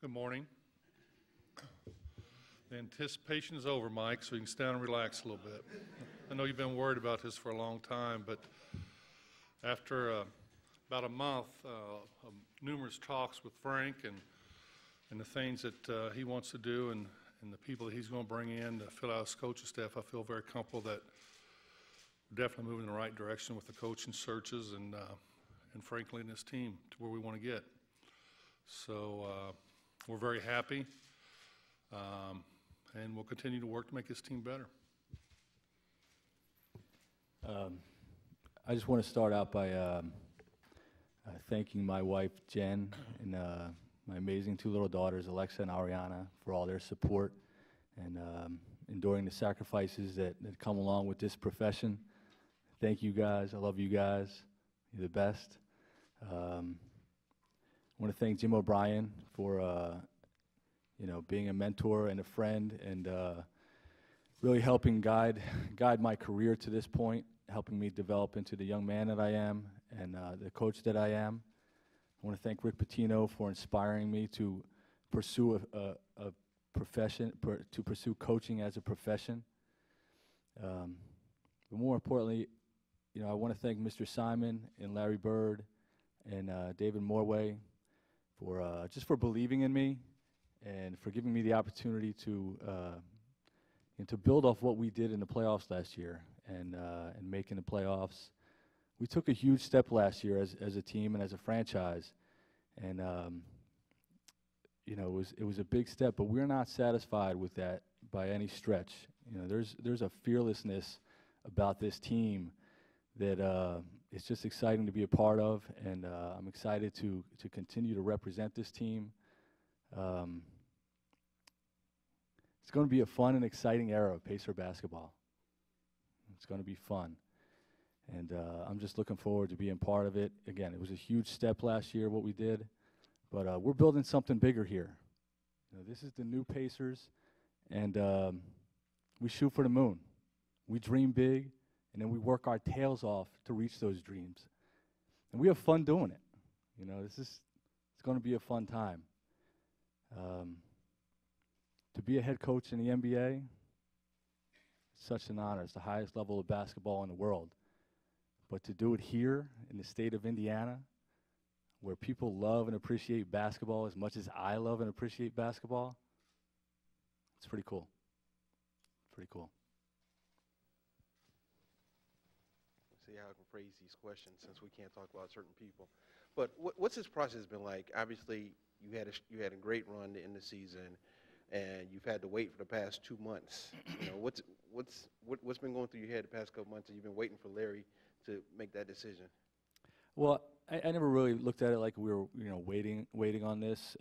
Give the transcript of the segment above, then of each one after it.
Good morning. The anticipation is over, Mike, so you can sit down and relax a little bit. I know you've been worried about this for a long time, but after about a month of numerous talks with Frank and the things that he wants to do and the people that he's going to bring in to fill out his coaching staff, I feel very comfortable that we're definitely moving in the right direction with the coaching searches and Frank leading his team to where we want to get. So we're very happy, and we'll continue to work to make this team better. I just want to start out by thanking my wife, Jen, and my amazing two little daughters, Alexa and Ariana, for all their support and enduring the sacrifices that come along with this profession. Thank you guys. I love you guys. You're the best. I want to thank Jim O'Brien for being a mentor and a friend and really helping guide my career to this point, helping me develop into the young man that I am and the coach that I am. I want to thank Rick Pitino for inspiring me to pursue a profession, to pursue coaching as a profession. But more importantly, I want to thank Mr. Simon and Larry Bird and David Morway for just for believing in me and for giving me the opportunity to build off what we did in the playoffs last year and making the playoffs. We took a huge step last year as a team and as a franchise, and it was a big step. But we're not satisfied with that by any stretch. There's a fearlessness about this team that it's just exciting to be a part of, and I'm excited to continue to represent this team. It's going to be a fun and exciting era of Pacer basketball. It's going to be fun. And I'm just looking forward to being part of it. Again, it was a huge step last year, what we did. But we're building something bigger here. This is the new Pacers, and we shoot for the moon. We dream big, and then we work our tails off to reach those dreams. And we have fun doing it. It's going to be a fun time. To be a head coach in the NBA, it's such an honor. It's the highest level of basketball in the world. But to do it here in the state of Indiana, where people love and appreciate basketball as much as I love and appreciate basketball, it's pretty cool. Pretty cool. See how I can phrase these questions since we can't talk about certain people. But what's this process been like? Obviously, you had a great run to end the season, and you've had to wait for the past 2 months. What's been going through your head the past couple months? And you've been waiting for Larry to make that decision. Well, I never really looked at it like we were, waiting on this.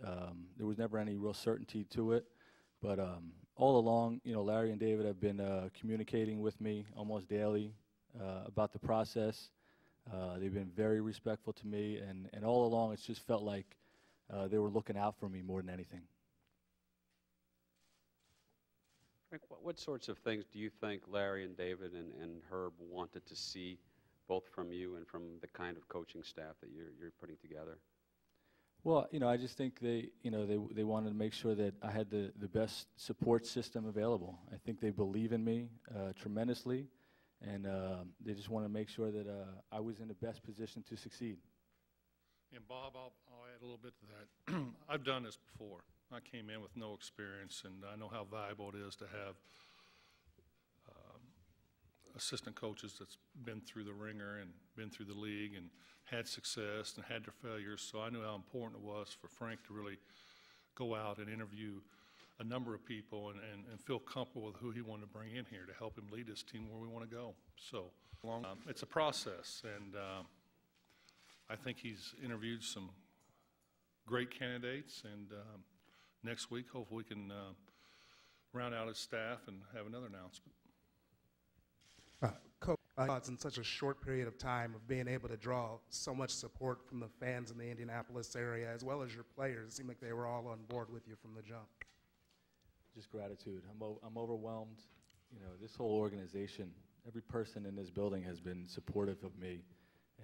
There was never any real certainty to it. But all along, Larry and David have been communicating with me almost daily about the process. They've been very respectful to me, and all along it's just felt like they were looking out for me more than anything. Frank, what sorts of things do you think Larry and David and Herb wanted to see, both from you and from the kind of coaching staff that you're putting together? Well, I just think they wanted to make sure that I had the best support system available. I think they believe in me tremendously, and they just want to make sure that I was in the best position to succeed. And Bob, I'll add a little bit to that. I've done this before. I came in with no experience, and I know how valuable it is to have assistant coaches that's been through the ringer and been through the league and had success and had their failures. So I knew how important it was for Frank to really go out and interview a number of people and feel comfortable with who he wanted to bring in here to help him lead his team where we want to go. So it's a process, and I think he's interviewed some great candidates, and next week hopefully we can round out his staff and have another announcement. Coach, thoughts in such a short period of time of being able to draw so much support from the fans in the Indianapolis area as well as your players. It seemed like they were all on board with you from the jump. Just gratitude. I'm overwhelmed. This whole organization, every person in this building has been supportive of me,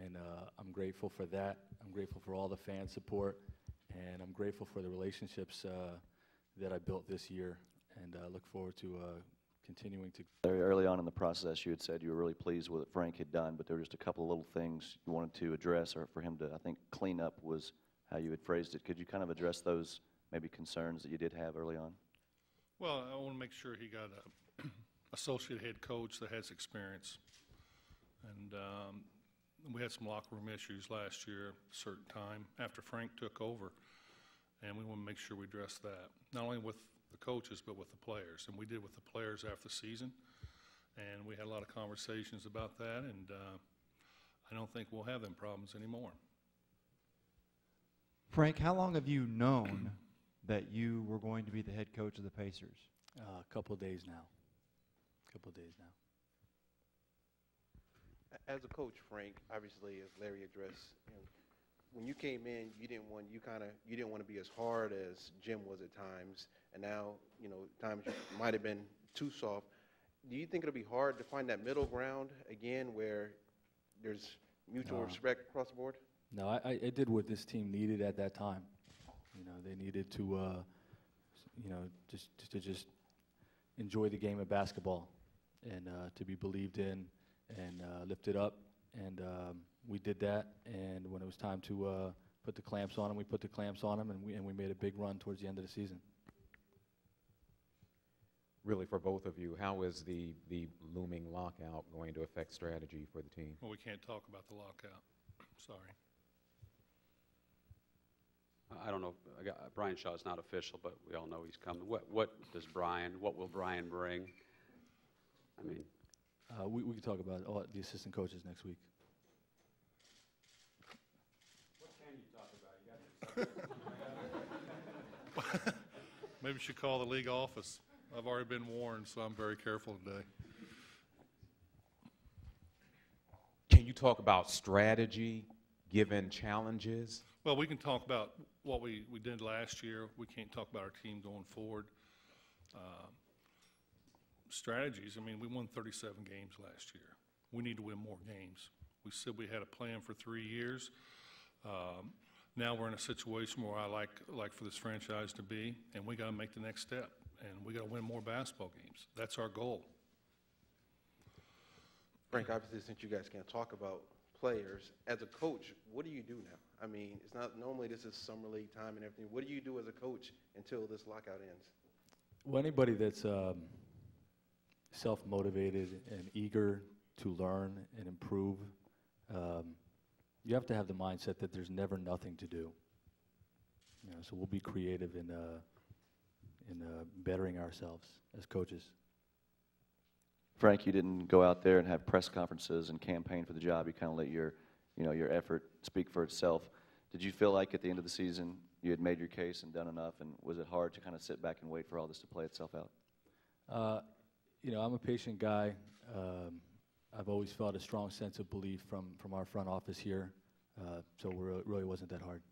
and I'm grateful for that. I'm grateful for all the fan support, and I'm grateful for the relationships that I built this year, and look forward to continuing to. Very early on in the process, you had said you were really pleased with what Frank had done, but there were just a couple of little things you wanted to address, or for him to, I think, clean up was how you had phrased it. Could you kind of address those maybe concerns that you did have early on? Well, I want to make sure he got a associate head coach that has experience. And we had some locker room issues last year at a certain time after Frank took over, and we want to make sure we address that, not only with the coaches but with the players. And we did with the players after the season, and we had a lot of conversations about that, and I don't think we'll have them problems anymore. Frank, how long have you known that you were going to be the head coach of the Pacers? A couple of days now. As a coach, Frank, obviously, as Larry addressed, when you came in, you didn't want to be as hard as Jim was at times, and now, times you might have been too soft. Do you think it'll be hard to find that middle ground again, where there's mutual respect across the board? No, I did what this team needed at that time. They needed to, just enjoy the game of basketball and to be believed in and lifted up. And we did that. And when it was time to put the clamps on them, we put the clamps on them, and we made a big run towards the end of the season. Really, for both of you, how is the looming lockout going to affect strategy for the team? Well, we can't talk about the lockout. Sorry. I don't know. Brian Shaw's not official, but we all know he's coming. What will Brian bring? I mean, we can talk about the assistant coaches next week. what can you talk about? Maybe you should call the league office. I've already been warned, so I'm very careful today. Can you talk about strategy given challenges? Well, we can talk about what we did last year. We can't talk about our team going forward. Strategies, I mean, we won 37 games last year. We need to win more games. We said we had a plan for 3 years. Now we're in a situation where I like for this franchise to be, and we got to make the next step, and we got to win more basketball games. That's our goal. Frank, obviously, since you guys can't talk about players, as a coach, what do you do now? I mean, it's not normally this is summer league time and everything. What do you do as a coach until this lockout ends? Well, anybody that's self-motivated and eager to learn and improve, you have to have the mindset that there's never nothing to do. So we'll be creative in bettering ourselves as coaches. Frank, you didn't go out there and have press conferences and campaign for the job. You kind of let your effort speak for itself. Did you feel like at the end of the season you had made your case and done enough, and was it hard to kind of sit back and wait for all this to play itself out? I'm a patient guy. I've always felt a strong sense of belief from our front office here, so it really wasn't that hard.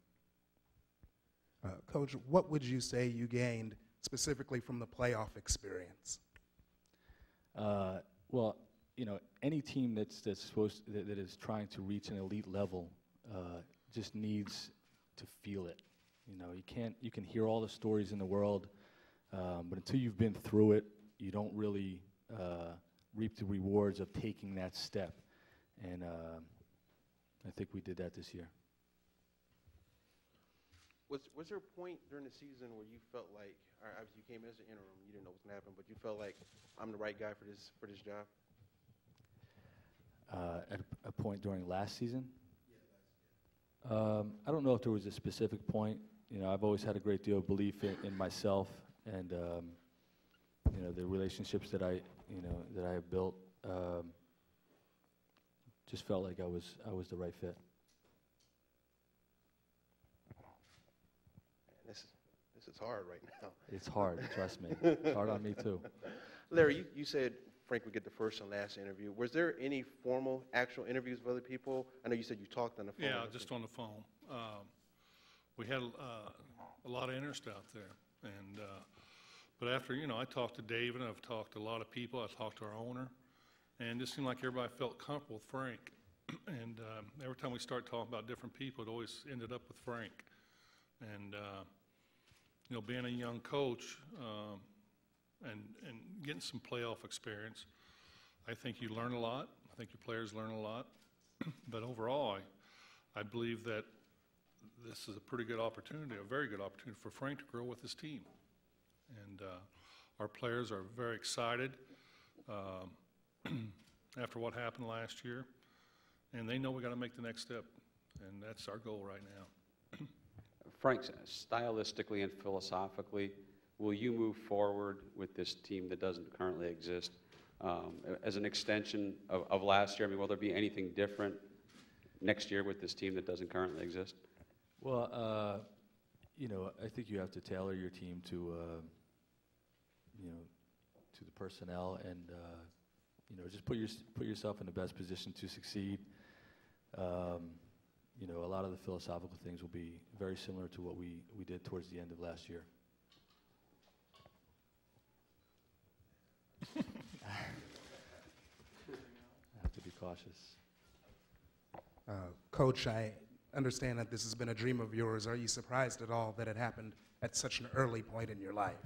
Coach, what would you say you gained specifically from the playoff experience? Well, any team that is trying to reach an elite level just needs to feel it. You can hear all the stories in the world, but until you've been through it, you don't really reap the rewards of taking that step. And I think we did that this year. Was there a point during the season where you felt like, obviously you came in as an interim, you didn't know what was going to happen, but you felt like I'm the right guy for this job? At a point during last season? I don't know if there was a specific point. I've always had a great deal of belief in myself and the relationships that I have built. Just felt like I was the right fit. This is hard right now. It's hard, trust me. It's hard on me too. Larry, you said Frank would get the first and last interview. Was there any formal, actual interviews with other people? I know you said you talked on the phone. Yeah, just on the phone. We had a lot of interest out there, and but after I talked to David, I've talked to a lot of people. I talked to our owner, and it just seemed like everybody felt comfortable with Frank. And every time we start talking about different people, it always ended up with Frank. And, being a young coach and getting some playoff experience, I think you learn a lot. I think your players learn a lot. But overall, I believe that this is a pretty good opportunity, a very good opportunity for Frank to grow with his team. And our players are very excited after what happened last year, and they know we got to make the next step, and that's our goal right now. Frank, stylistically and philosophically, will you move forward with this team that doesn't currently exist as an extension of last year? I mean, will there be anything different next year with this team that doesn't currently exist? Well, I think you have to tailor your team to, to the personnel, and just put yourself in the best position to succeed. A lot of the philosophical things will be very similar to what we did towards the end of last year. I have to be cautious. Coach, I understand that this has been a dream of yours. Are you surprised at all that it happened at such an early point in your life?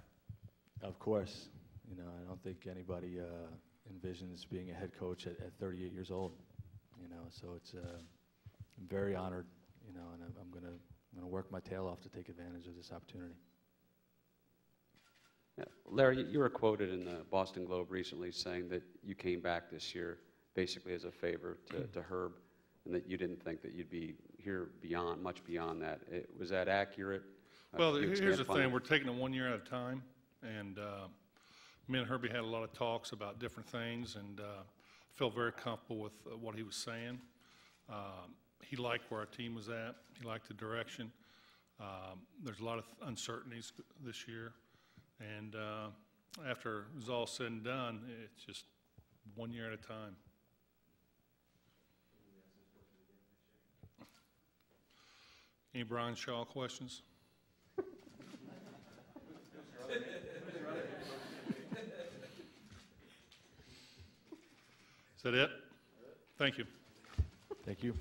Of course. I don't think anybody envisions being a head coach at 38 years old. So it's I'm very honored, and I'm gonna work my tail off to take advantage of this opportunity. Yeah. Larry, you were quoted in the Boston Globe recently saying that you came back this year basically as a favor to Herb, and that you didn't think that you'd be here much beyond that. Was that accurate? Well, Can you here's expand the upon thing. that? We're taking it 1 year at a time, and me and Herbie had a lot of talks about different things, and felt very comfortable with what he was saying. He liked where our team was at. He liked the direction. There's a lot of uncertainties this year, and after it was all said and done, it's just 1 year at a time. Any Brian Shaw questions? Is that it? Thank you. Thank you.